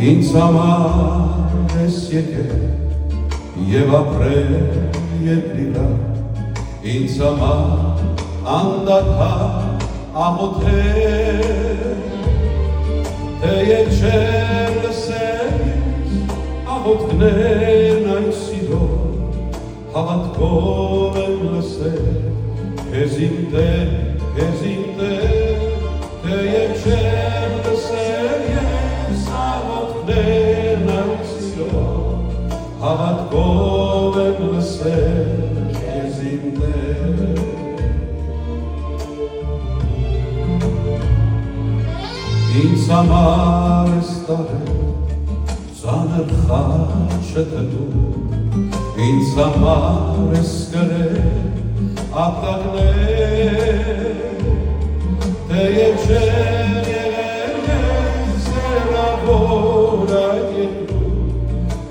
ինձ համար ես եկել և ապրել երկրի վրա, ինձ համար անդադար աղոթել, թեև չեմ լսել աղոթքներն այն սիրո, հավատքով եմ լսել, քեզ իմ Տեր, թեև չեմ լսել ես աղոթքներն այն սիրո, հավատքով եմ լսել, քեզ իմ Տեր։ Ինձ համար ես տարել ծանր խաչը դու, ինձ համար ես գրել ապտակներ, թեև չեմ եղել ես հեռավոր այդ երկրում,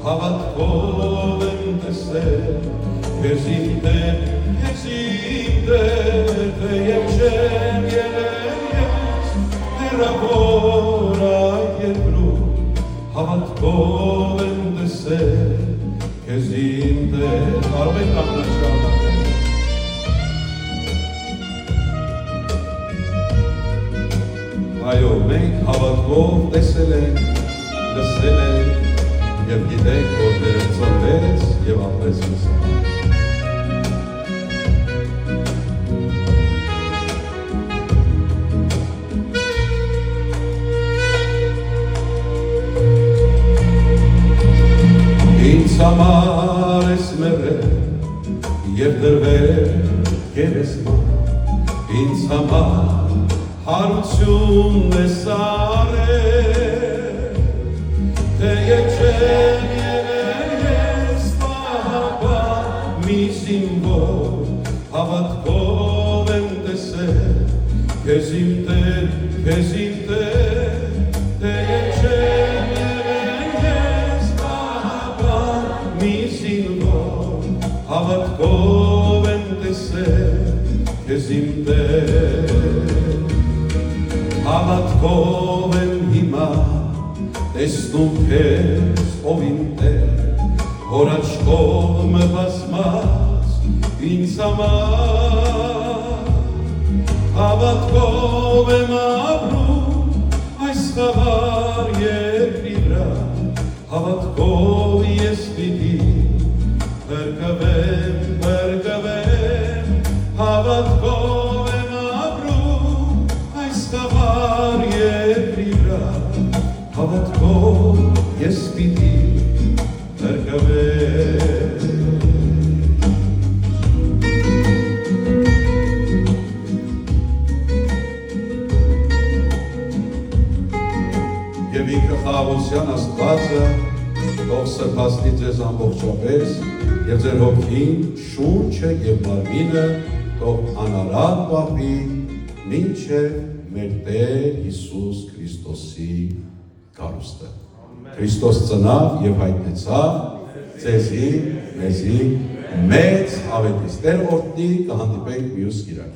հավատքով եմ տեսել, քեզ իմ Տեր, թեև չեմ եղել ես հեռավոր այդ երկրում, հավատքով եմ տեսել, քեզ իմ Տեր։ Կարող եք կանգնել շարունակել։ Այո, մենք հավատքով տեսել ենք, լսել ենք և գիտենք, որ Տերը ծնվեց և ապրեց մեզ համար։ Ինձ համար ես մեռել և դրվել գերեզման, ինձ համար հարություն ես արել, թեև չեմ եղել ես պահապան մի զինվոր, հավատքով եմ տեսել, քեզ իմ Տեր, թեև չեմ եղել ես պահապան մի զինվոր, հավատքով եմ տեսել, քեզ իմ Տեր։ Հավատքով եմ հիմա տեսնում քեզ, ով իմ Տեր, որ աչքով մբացված ինձ համար, հավատքով եմ ապրում այս խավար երկրի վրա, հավատքով ես պիտի փրկվեմ, հավատքով եմ ապրում այս խավար երկրի վրա, հավատքով ես պիտի փրկվեմ։ Եվ ինքը խաղաղության Աստվածը թող սրբացնի ձեզ ամբողջապես և ձեր հոգին, շունչը և մարմինը թող անարատ պահվի մինչև մեր Տեր Հիսուս Քրիստոսի գալուստը։ Քրիստոս ծնավ և հայտնեցավ ձեզի, մեզի մեծ ավետիս։ Տեր օրհնի, կհանդիպենք մյուս կիրակ։